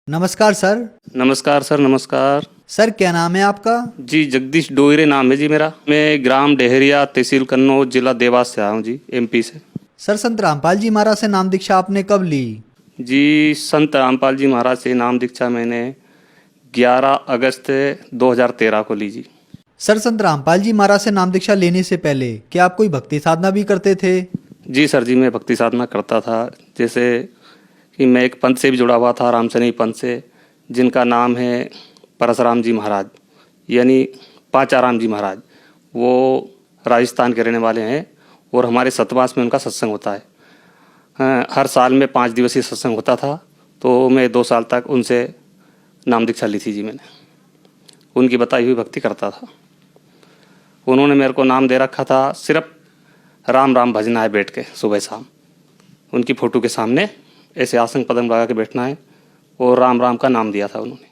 नमस्कार सर। नमस्कार सर। नमस्कार। सर क्या नाम है आपका? जी जगदीश डोयरे नाम है जी मेरा। मैं ग्राम डेहरिया तहसील कन्नौज जिला देवास से आया हूँ जी, एमपी से। सर संत रामपाल जी महाराज से नाम दीक्षा आपने कब ली? जी संत रामपाल जी महाराज से नाम दीक्षा मैंने 11 अगस्त 2013 को ली जी। सर संत रामपाल जी महाराज से नाम दीक्षा लेने से पहले क्या आप कोई भक्ति साधना भी करते थे? जी सर जी, मैं भक्ति साधना करता था। जैसे कि मैं एक पंथ से भी जुड़ा हुआ था, रामसनी पंथ से, जिनका नाम है परशुराम जी महाराज, यानी पांचाराम जी महाराज। वो राजस्थान के रहने वाले हैं और हमारे सतवास में उनका सत्संग होता है। हर साल में 5 दिवसीय सत्संग होता था, तो मैं 2 साल तक उनसे नाम दीक्षा ली थी जी मैंने। उनकी बताई हुई भक्ति करता था। उन्होंने मेरे को नाम दे रखा था, सिर्फ राम राम भजना है बैठ के सुबह शाम। उनकी फ़ोटो के सामने ऐसे आसन पदम लगा के बैठना है और राम राम का नाम दिया था उन्होंने।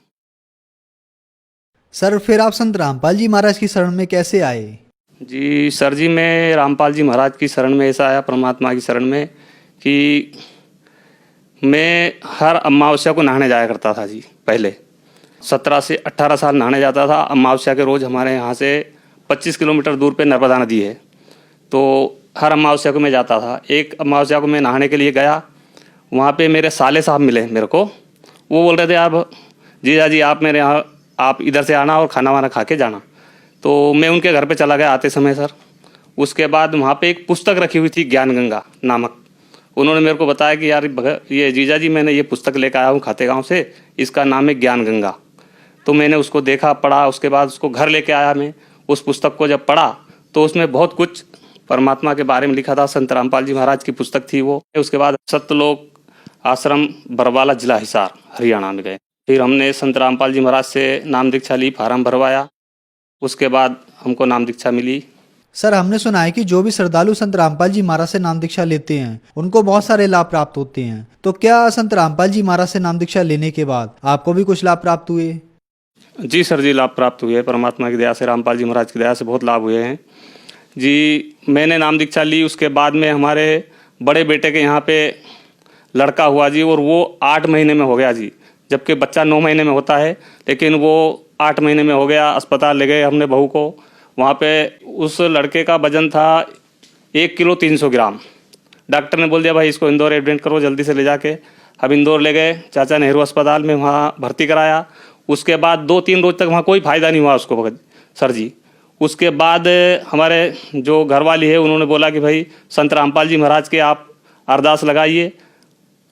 सर फिर आप संत रामपाल जी महाराज की शरण में कैसे आए? जी सर जी, मैं रामपाल जी महाराज की शरण में ऐसा आया, परमात्मा की शरण में, कि मैं हर अमावस्या को नहाने जाया करता था जी। पहले 17 से 18 साल नहाने जाता था अमावस्या के रोज़। हमारे यहाँ से 25 किलोमीटर दूर पे नर्मदा नदी है, तो हर अमावस्या को मैं जाता था। एक अमावस्या को मैं नहाने के लिए गया, वहाँ पे मेरे साले साहब मिले मेरे को। वो बोल रहे थे, आप जीजा जी आप मेरे यहाँ, आप इधर से आना और खाना वाना खा के जाना। तो मैं उनके घर पे चला गया आते समय सर। उसके बाद वहाँ पे एक पुस्तक रखी हुई थी, ज्ञान गंगा नामक। उन्होंने मेरे को बताया कि यार ये जीजा जी, मैंने ये पुस्तक लेकर आया हूँ खाते गाँव से, इसका नाम है ज्ञान गंगा। तो मैंने उसको देखा, पढ़ा, उसके बाद उसको घर लेके आया मैं। उस पुस्तक को जब पढ़ा तो उसमें बहुत कुछ परमात्मा के बारे में लिखा था। संत रामपाल जी महाराज की पुस्तक थी वो। उसके बाद सत्यलोक आश्रम बरवाला जिला हिसार हरियाणा में गए। फिर हमने संत रामपाल जी महाराज से नाम दीक्षा ली, फार्म भरवाया। उसके बाद हमको नाम दीक्षा मिली। सर हमने सुना है कि जो भी श्रद्धालु संत रामपाल जी महाराज से नाम दीक्षा लेते हैं उनको बहुत सारे लाभ प्राप्त होते हैं, तो क्या संत रामपाल जी महाराज से नाम दीक्षा लेने के बाद आपको भी कुछ लाभ प्राप्त हुए? जी सर जी, लाभ प्राप्त हुए। परमात्मा की दया से, रामपाल जी महाराज की दया से बहुत लाभ हुए हैं जी। मैंने नाम दीक्षा ली, उसके बाद में हमारे बड़े बेटे के यहाँ पे लड़का हुआ जी, और वो 8 महीने में हो गया जी। जबकि बच्चा 9 महीने में होता है, लेकिन वो 8 महीने में हो गया। अस्पताल ले गए हमने बहू को। वहाँ पे उस लड़के का वजन था 1 किलो 300 ग्राम। डॉक्टर ने बोल दिया भाई इसको इंदौर एडमिट करो जल्दी से ले जाके। अब इंदौर ले गए चाचा नेहरू अस्पताल में, वहाँ भर्ती कराया। उसके बाद 2-3 रोज तक वहाँ कोई फ़ायदा नहीं हुआ उसको सर जी। उसके बाद हमारे जो घरवाली है उन्होंने बोला कि भाई संत रामपाल जी महाराज के आप अरदास लगाइए,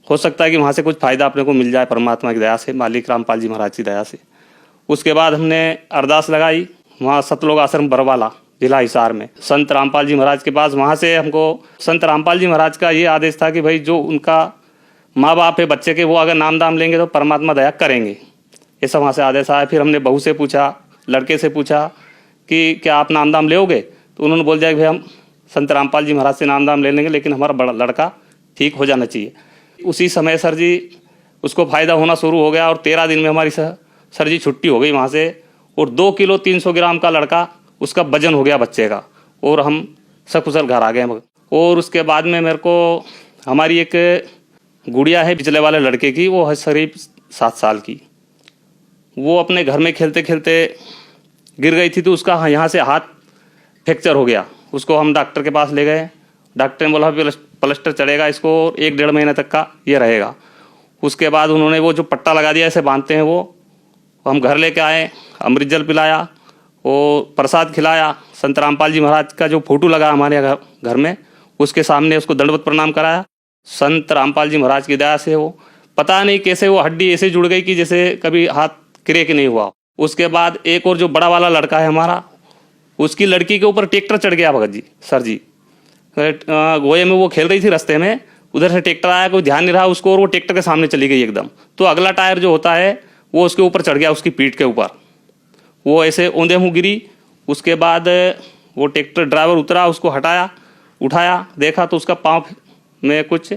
हो सकता है कि वहाँ से कुछ फ़ायदा अपने को मिल जाए परमात्मा की दया से, मालिक रामपाल जी महाराज की दया से। उसके बाद हमने अरदास लगाई वहाँ सतलोक आश्रम बरवाला जिला हिसार में संत रामपाल जी महाराज के पास। वहाँ से हमको संत रामपाल जी महाराज का ये आदेश था कि भाई जो उनका माँ बाप है बच्चे के, वो अगर नाम दाम लेंगे तो परमात्मा दया करेंगे, ऐसा वहाँ से आदेश आया। फिर हमने बहू से पूछा, लड़के से पूछा कि क्या आप नाम दाम लेोगे? तो उन्होंने बोल दिया कि भाई हम संत रामपाल जी महाराज से नाम दाम ले लेंगे, लेकिन हमारा बड़ा लड़का ठीक हो जाना चाहिए। उसी समय सर जी उसको फ़ायदा होना शुरू हो गया, और 13 दिन में हमारी सर जी छुट्टी हो गई वहाँ से। और 2 किलो 300 ग्राम का लड़का उसका वजन हो गया बच्चे का, और हम सकुशल घर आ गए। और उसके बाद में मेरे को हमारी एक गुड़िया है पिछले वाले लड़के की, वो है करीब 7 साल की। वो अपने घर में खेलते खेलते गिर गई थी, तो उसका यहाँ से हाथ फ्रैक्चर हो गया। उसको हम डॉक्टर के पास ले गए। डॉक्टर ने बोला प्लास्टर चढ़ेगा इसको, 1-1.5 महीने तक का ये रहेगा। उसके बाद उन्होंने वो जो पट्टा लगा दिया ऐसे बांधते हैं वो हम घर लेके आए, अमृत जल पिलाया और प्रसाद खिलाया। संत रामपाल जी महाराज का जो फोटो लगा हमारे घर में, उसके सामने उसको दंडवत प्रणाम कराया। संत रामपाल जी महाराज की दया से वो पता नहीं कैसे वो हड्डी ऐसे जुड़ गई कि जैसे कभी हाथ क्रेक नहीं हुआ। उसके बाद एक और जो बड़ा वाला लड़का है हमारा, उसकी लड़की के ऊपर ट्रैक्टर चढ़ गया भगत जी सर जी। गोये में वो खेल रही थी, रास्ते में उधर से ट्रैक्टर आया, कोई ध्यान नहीं रहा उसको, और वो ट्रैक्टर के सामने चली गई एकदम। तो अगला टायर जो होता है वो उसके ऊपर चढ़ गया, उसकी पीठ के ऊपर। वो ऐसे औंधे मुँह गिरी। उसके बाद वो ट्रैक्टर ड्राइवर उतरा, उसको हटाया, उठाया, देखा तो उसका पाँव में कुछ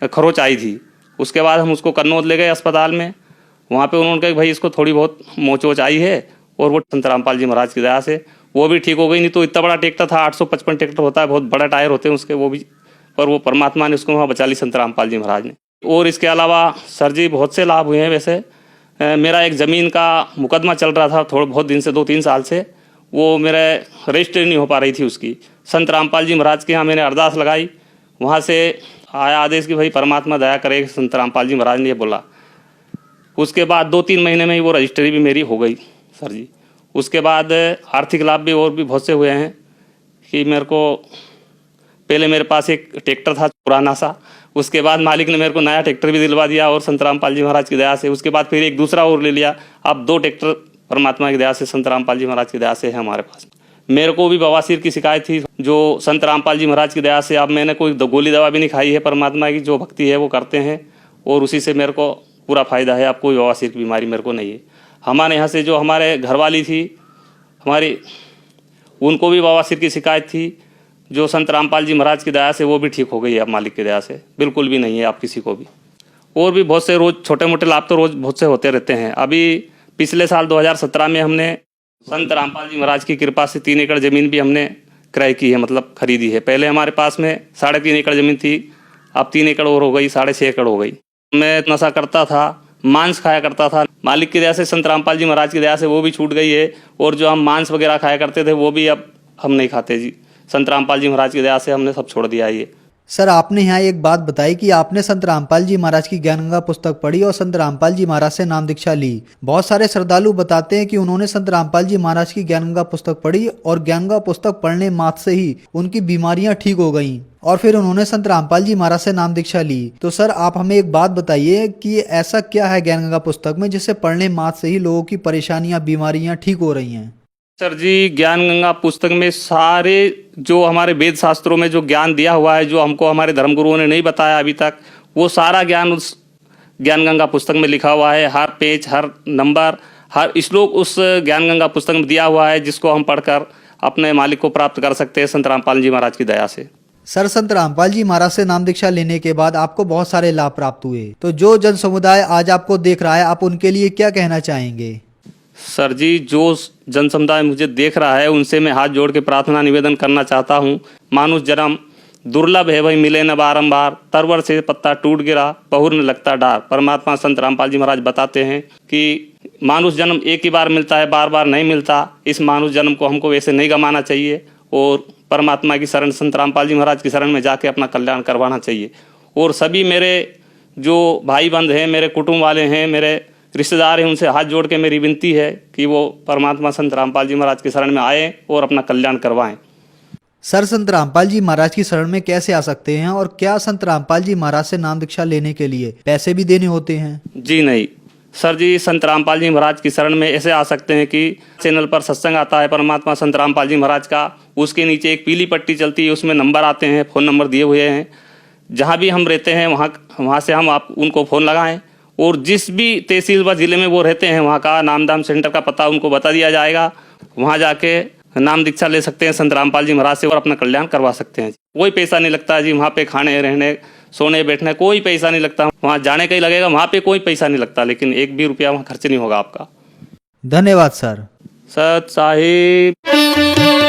खरोच आई थी। उसके बाद हम उसको कन्नौज ले गए अस्पताल में। वहाँ पे उन्होंने कहा भाई इसको थोड़ी बहुत मोच वोच आई है, और वो संत रामपाल जी महाराज की दया से वो भी ठीक हो गई। नहीं तो इतना बड़ा ट्रैक्टर था, 855 ट्रैक्टर होता है, बहुत बड़ा टायर होते हैं उसके वो भी, पर वो परमात्मा ने उसको वहाँ बचा ली संत रामपाल जी महाराज ने। और इसके अलावा सर जी बहुत से लाभ हुए हैं। वैसे मेरा एक ज़मीन का मुकदमा चल रहा था थोड़ा बहुत दिन से, 2-3 साल से, वो मेरे रजिस्ट्री नहीं हो पा रही थी उसकी। संत रामपाल जी महाराज के यहाँ मैंने अरदास लगाई, वहाँ से आया आदेश कि भाई परमात्मा दया करे। संत रामपाल जी महाराज ने ये बोला। उसके बाद 2-3 महीने में ही वो रजिस्ट्री भी मेरी हो गई सर जी। उसके बाद आर्थिक लाभ भी और भी बहुत से हुए हैं कि मेरे को पहले मेरे पास एक ट्रैक्टर था पुराना सा, उसके बाद मालिक ने मेरे को नया ट्रैक्टर भी दिलवा दिया और संत रामपाल जी महाराज की दया से। उसके बाद फिर एक दूसरा और ले लिया। अब 2 ट्रैक्टर परमात्मा की दया से, संत रामपाल जी महाराज की दया से है हमारे पास। मेरे को भी बवासीर की शिकायत थी, जो संत रामपाल जी महाराज की दया से अब मैंने कोई गोली दवा भी नहीं खाई है। परमात्मा की जो भक्ति है वो करते हैं और उसी से मेरे को पूरा फ़ायदा है। अब कोई बवासीर की बीमारी मेरे को नहीं है। हमारे यहाँ से जो हमारे घरवाली थी हमारी, उनको भी बवासीर की शिकायत थी, जो संत रामपाल जी महाराज की दया से वो भी ठीक हो गई है अब मालिक की दया से, बिल्कुल भी नहीं है आप किसी को भी। और भी बहुत से रोज़ छोटे मोटे लाभ तो रोज़ बहुत से होते रहते हैं। अभी पिछले साल 2017 में हमने संत रामपाल जी महाराज की कृपा से 3 एकड़ ज़मीन भी हमने क्रय की है, मतलब खरीदी है। पहले हमारे पास में 3.5 एकड़ ज़मीन थी, अब 3 एकड़ और हो गई, 6.5 एकड़ हो गई। मैं नशा करता था, मांस खाया करता था। मालिक की दया से, संत रामपाल जी महाराज की दया से वो भी छूट गई है। और जो हम मांस वगैरह खाया करते थे वो भी अब हम नहीं खाते जी। संत रामपाल जी महाराज की दया से हमने सब छोड़ दिया ये। सर, आपने यहाँ एक बात बताई कि आपने संत रामपाल जी महाराज की ज्ञान गंगा पुस्तक पढ़ी और संत रामपाल जी महाराज से नाम दीक्षा ली। बहुत सारे श्रद्धालु बताते हैं कि उन्होंने संत रामपाल जी महाराज की ज्ञान गंगा पुस्तक पढ़ी और ज्ञान गंगा पुस्तक पढ़ने मात्र से ही उनकी बीमारियां ठीक हो गईं और फिर उन्होंने संत रामपाल जी महाराज से नाम दीक्षा ली। तो सर, आप हमें एक बात बताइए कि ऐसा क्या है ज्ञान गंगा पुस्तक में जिससे पढ़ने मात्र से ही लोगों की परेशानियां, बीमारियां ठीक हो रही हैं? सर जी, ज्ञान गंगा पुस्तक में सारे जो हमारे वेद शास्त्रों में जो ज्ञान दिया हुआ है, जो हमको हमारे धर्मगुरुओं ने नहीं बताया अभी तक, वो सारा ज्ञान उस ज्ञान गंगा पुस्तक में लिखा हुआ है। हर पेज, हर नंबर, हर श्लोक उस ज्ञान गंगा पुस्तक में दिया हुआ है, जिसको हम पढ़कर अपने मालिक को प्राप्त कर सकते हैं संत रामपाल जी महाराज की दया से। सर, संत रामपाल जी महाराज से नाम दीक्षा लेने के बाद आपको बहुत सारे लाभ प्राप्त हुए, तो जो जन समुदाय आज आपको देख रहा है, आप उनके लिए क्या कहना चाहेंगे? सर जी, जो जन समुदाय मुझे देख रहा है उनसे मैं हाथ जोड़ के प्रार्थना निवेदन करना चाहता हूँ। मानुष जन्म दुर्लभ है, वही मिले न बारंबार, तरवर से पत्ता टूट गिरा, बहुर न लगता डार। परमात्मा संत रामपाल जी महाराज बताते हैं कि मानुष जन्म एक ही बार मिलता है, बार बार नहीं मिलता। इस मानुष जन्म को हमको वैसे नहीं गंवाना चाहिए और परमात्मा की शरण, संत रामपाल जी महाराज की शरण में जाके अपना कल्याण करवाना चाहिए। और सभी मेरे जो भाई बंध हैं, मेरे कुटुंब वाले हैं, मेरे रिश्तेदार हैं, उनसे हाथ जोड़ के मेरी विनती है कि वो परमात्मा संत रामपाल जी महाराज की शरण में आए और अपना कल्याण करवाएं। सर, संत रामपाल जी महाराज की शरण में कैसे आ सकते हैं और क्या संत रामपाल जी महाराज से नाम दीक्षा लेने के लिए पैसे भी देने होते हैं? जी नहीं सर जी, संत रामपाल जी महाराज की शरण में ऐसे आ सकते हैं कि चैनल पर सत्संग आता है परमात्मा संत रामपाल जी महाराज का, उसके नीचे एक पीली पट्टी चलती है, उसमें नंबर आते हैं, फ़ोन नंबर दिए हुए हैं। जहाँ भी हम रहते हैं वहाँ से हम आप उनको फ़ोन लगाएं और जिस भी तहसील व जिले में वो रहते हैं वहाँ का नामदान सेंटर का पता उनको बता दिया जाएगा। वहाँ जाके नाम दीक्षा ले सकते हैं संत रामपाल जी महाराज से और अपना कल्याण करवा सकते हैं। कोई पैसा नहीं लगता जी, वहाँ पे खाने, रहने, सोने, बैठने कोई पैसा नहीं लगता। वहाँ जाने का ही लगेगा, वहाँ पे कोई पैसा नहीं लगता, लेकिन 1 भी रुपया वहाँ खर्च नहीं होगा आपका। धन्यवाद सर। सत साहिब।